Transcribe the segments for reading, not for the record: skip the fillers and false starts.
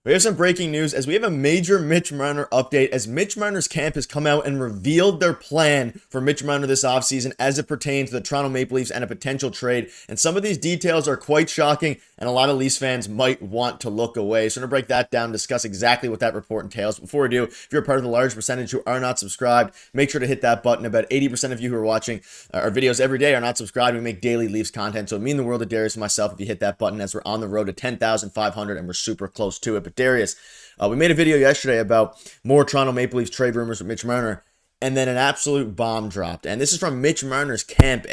We have some breaking news as we have a major Mitch Marner update as Mitch Marner's camp has come out and revealed their plan for Mitch Marner this offseason as it pertains to the Toronto Maple Leafs and a potential trade. And some of these details are quite shocking and a lot of Leafs fans might want to look away. So I'm going to break that down, discuss exactly what that report entails. Before we do, if you're a part of the large percentage who are not subscribed, make sure to hit that button. About 80% of you who are watching our videos every day are not subscribed. We make daily Leafs content, so it means the world to Darius and myself if you hit that button as we're on the road to 10,500 and we're super close to it. But Darius, we made a video yesterday about more Toronto Maple Leafs trade rumors with Mitch Marner, and then an absolute bomb dropped. And this is from Mitch Marner's camp.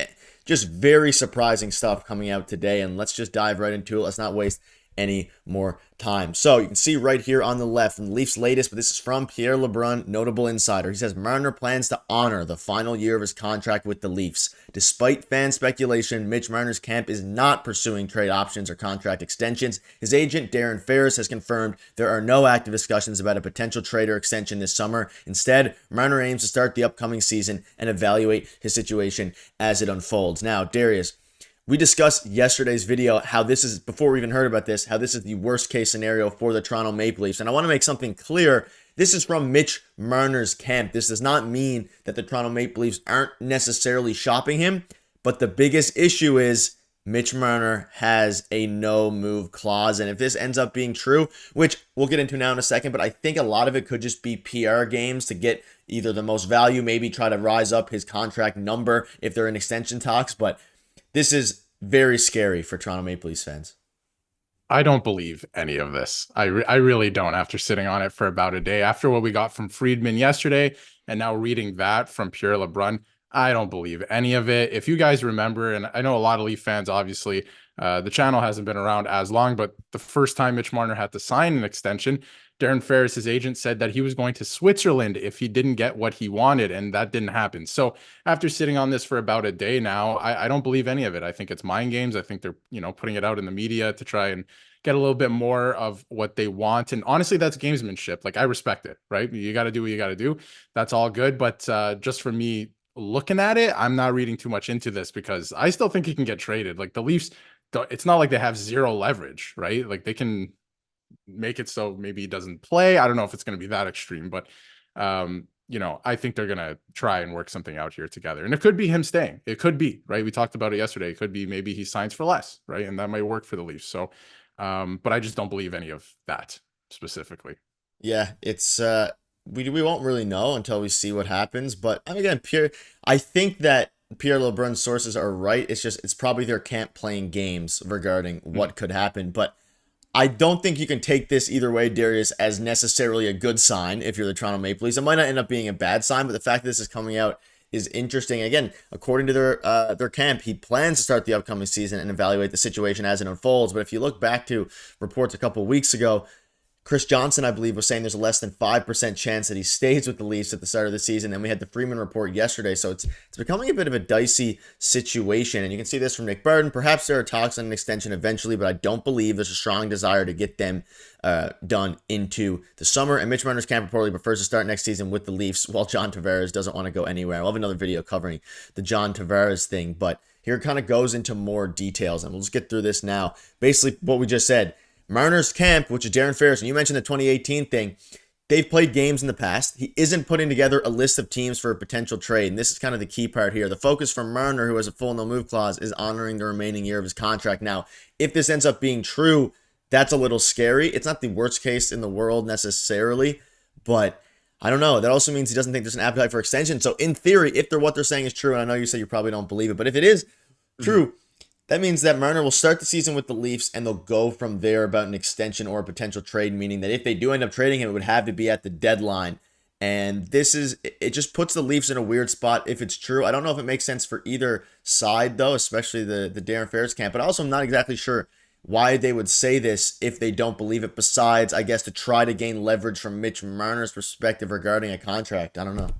Just very surprising stuff coming out today, and let's just dive right into it. Let's not waste any more time. So you can see right here on the left from the Leafs' latest, but this is from Pierre LeBrun, notable insider. He says Marner plans to honor the final year of his contract with the Leafs. Despite fan speculation, Mitch Marner's camp is not pursuing trade options or contract extensions. His agent, Darren Ferris, has confirmed there are no active discussions about a potential trade or extension this summer. Instead, Marner aims to start the upcoming season and evaluate his situation as it unfolds. Now, Darius, we discussed yesterday's video how this is, before we even heard about this, how this is the worst case scenario for the Toronto Maple Leafs. And I want to make something clear. This is from Mitch Marner's camp. This does not mean that the Toronto Maple Leafs aren't necessarily shopping him. But the biggest issue is Mitch Marner has a no-move clause. And if this ends up being true, which we'll get into now in a second, but I think a lot of it could just be PR games to get either the most value, maybe try to rise up his contract number if they're in extension talks. But this is very scary for Toronto Maple Leafs fans. I don't believe any of this. I really don't, after sitting on it for about a day. After what we got from Friedman yesterday and now reading that from Pierre LeBrun, I don't believe any of it. If you guys remember, and I know a lot of Leaf fans, obviously, the channel hasn't been around as long, but the first time Mitch Marner had to sign an extension, Darren Ferris, his agent, said that he was going to Switzerland if he didn't get what he wanted, and that didn't happen. So after sitting on this for about a day now, I don't believe any of it. I think it's mind games. I think they're, putting it out in the media to try and get a little bit more of what they want. And honestly, that's gamesmanship. Like, I respect it, right? You got to do what you got to do. That's all good. But just for me looking at it, I'm not reading too much into this because I still think he can get traded. Like, the Leafs, it's not like they have zero leverage, right? Like, they can make it so maybe he doesn't play. I don't know if it's going to be that extreme, but I think they're going to try and work something out here together. And it could be him staying. It could be, right? We talked about it yesterday. It could be maybe he signs for less, right? And that might work for the Leafs. So, but I just don't believe any of that specifically. Yeah, it's we won't really know until we see what happens. But again, I think that Pierre LeBrun's sources are right. It's probably their camp playing games regarding what could happen. But I don't think you can take this either way, Darius, as necessarily a good sign if you're the Toronto Maple Leafs. It might not end up being a bad sign, but the fact that this is coming out is interesting. Again, according to their camp, he plans to start the upcoming season and evaluate the situation as it unfolds. But if you look back to reports a couple of weeks ago, Chris Johnson, I believe, was saying there's a less than 5% chance that he stays with the Leafs at the start of the season. And we had the Freeman report yesterday. So it's becoming a bit of a dicey situation. And you can see this from Nick Barton. Perhaps there are talks on an extension eventually, but I don't believe there's a strong desire to get them done into the summer. And Mitch Marner's camp reportedly prefers to start next season with the Leafs, while John Tavares doesn't want to go anywhere. We'll have another video covering the John Tavares thing. But here it kind of goes into more details. And we'll just get through this now. Basically, what we just said. Marner's camp, which is Darren Ferris, and you mentioned the 2018 thing, they've played games in the past. He isn't putting together a list of teams for a potential trade, and this is kind of the key part here. The focus for Marner, who has a full no-move clause, is honoring the remaining year of his contract. Now, if this ends up being true, that's a little scary. It's not the worst case in the world necessarily, but I don't know. That also means he doesn't think there's an appetite for extension. So in theory, if what they're saying is true, and I know you said you probably don't believe it, but if it is true, that means that Marner will start the season with the Leafs and they'll go from there about an extension or a potential trade, meaning that if they do end up trading him, it would have to be at the deadline. And it just puts the Leafs in a weird spot if it's true. I don't know if it makes sense for either side, though, especially the Darren Ferris camp. But also, I'm not exactly sure why they would say this if they don't believe it, besides, I guess, to try to gain leverage from Mitch Marner's perspective regarding a contract. I don't know.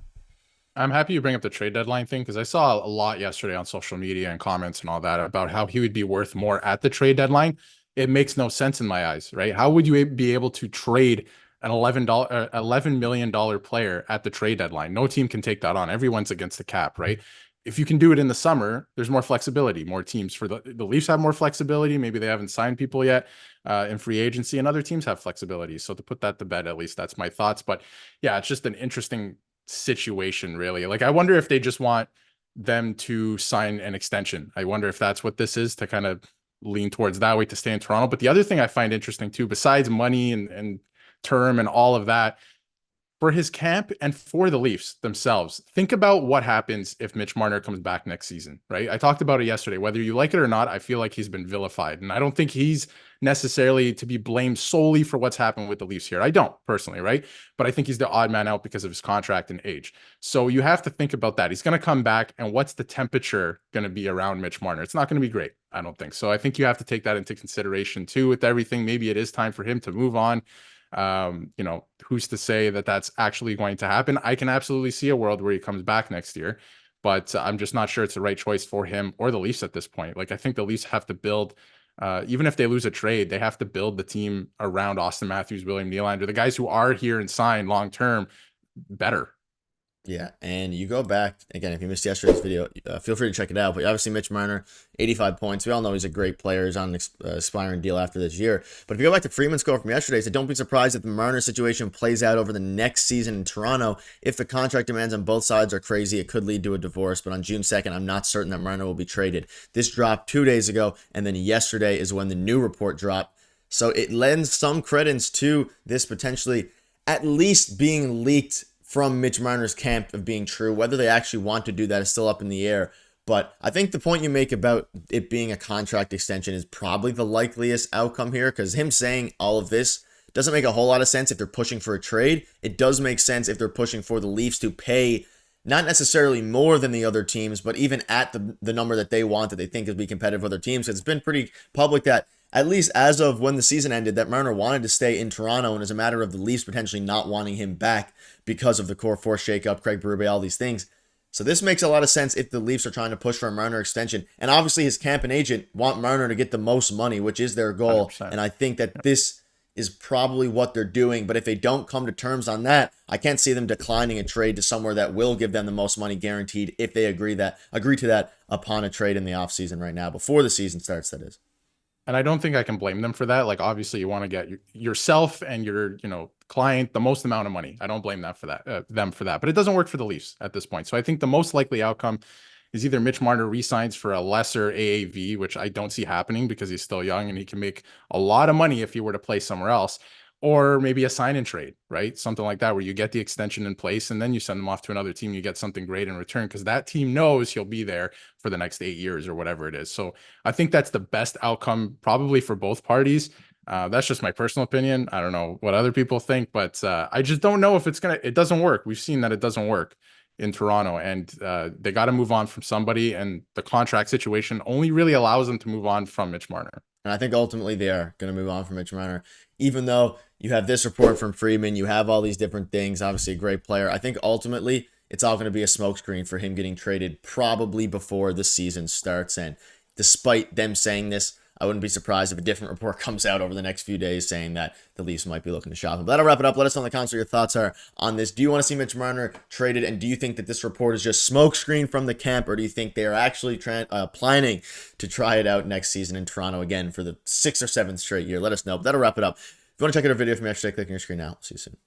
I'm happy you bring up the trade deadline thing because I saw a lot yesterday on social media and comments and all that about how he would be worth more at the trade deadline. It makes no sense in my eyes, right? How would you be able to trade an $11 million player at the trade deadline? No team can take that on. Everyone's against the cap, right? if you can do it in the summer, there's more flexibility, more teams for the Leafs have more flexibility. Maybe they haven't signed people yet in free agency, and other teams have flexibility. So to put that to bed, at least that's my thoughts. But yeah, it's just an interesting situation, really. Like, I wonder if they just want them to sign an extension. I wonder if that's what this is, to kind of lean towards that way to stay in Toronto. But the other thing I find interesting too, besides money and term and all of that, for his camp and for the Leafs themselves, think about what happens if Mitch Marner comes back next season, right? I talked about it yesterday. Whether you like it or not, I feel like he's been vilified. And I don't think he's necessarily to be blamed solely for what's happened with the Leafs here. I don't personally, right? But I think he's the odd man out because of his contract and age. So you have to think about that. He's going to come back, and what's the temperature going to be around Mitch Marner? It's not going to be great, I don't think. So I think you have to take that into consideration too with everything. Maybe it is time for him to move on. Who's to say that that's actually going to happen? I can absolutely see a world where he comes back next year, but I'm just not sure it's the right choice for him or the Leafs at this point. Like, I think the Leafs have to build, even if they lose a trade, they have to build the team around Austin Matthews, William Nylander, the guys who are here and signed long term, better. Yeah, and you go back again. If you missed yesterday's video, feel free to check it out. But obviously, Mitch Marner, 85 points. We all know he's a great player. He's on an expiring deal after this year. But if you go back to Freeman's score from yesterday, so don't be surprised if the Marner situation plays out over the next season in Toronto. If the contract demands on both sides are crazy, it could lead to a divorce. But on June 2nd, I'm not certain that Marner will be traded. This dropped 2 days ago, and then yesterday is when the new report dropped. So it lends some credence to this potentially at least being leaked from Mitch Marner's camp of being true. Whether they actually want to do that is still up in the air. But I think the point you make about it being a contract extension is probably the likeliest outcome here, because him saying all of this doesn't make a whole lot of sense if they're pushing for a trade. It does make sense if they're pushing for the Leafs to pay not necessarily more than the other teams, but even at the number that they want, that they think would be competitive with other teams. It's been pretty public that, at least as of when the season ended, that Marner wanted to stay in Toronto, and as a matter of the Leafs potentially not wanting him back because of the core four shakeup, Craig Berube, all these things. So this makes a lot of sense if the Leafs are trying to push for a Marner extension. And obviously his camp and agent want Marner to get the most money, which is their goal. 100%. And I think that this is probably what they're doing. But if they don't come to terms on that, I can't see them declining a trade to somewhere that will give them the most money guaranteed if they agree to that upon a trade in the offseason right now, before the season starts, that is. And I don't think I can blame them for that. Like, obviously you want to get yourself and your, client the most amount of money. I don't blame that for that, them for that, but it doesn't work for the Leafs at this point. So I think the most likely outcome is either Mitch Marner resigns for a lesser AAV, which I don't see happening because he's still young and he can make a lot of money if he were to play somewhere else, or maybe a sign and trade, right? Something like that, where you get the extension in place and then you send him off to another team. You get something great in return because that team knows he'll be there for the next 8 years or whatever it is. So I think that's the best outcome probably for both parties. That's just my personal opinion. I don't know what other people think, but I just don't know if it doesn't work. We've seen that it doesn't work in Toronto, and they got to move on from somebody, and the contract situation only really allows them to move on from Mitch Marner. And I think ultimately they are going to move on from Mitch Marner, even though you have this report from Freeman, you have all these different things, obviously a great player. I think ultimately it's all going to be a smokescreen for him getting traded probably before the season starts. And despite them saying this, I wouldn't be surprised if a different report comes out over the next few days saying that the Leafs might be looking to shop him. But that'll wrap it up. Let us know in the comments what your thoughts are on this. Do you want to see Mitch Marner traded? And do you think that this report is just smokescreen from the camp? Or do you think they are actually planning to try it out next season in Toronto again for the 6th or 7th straight year? Let us know. But that'll wrap it up. If you want to check out our video from yesterday, click on your screen now. See you soon.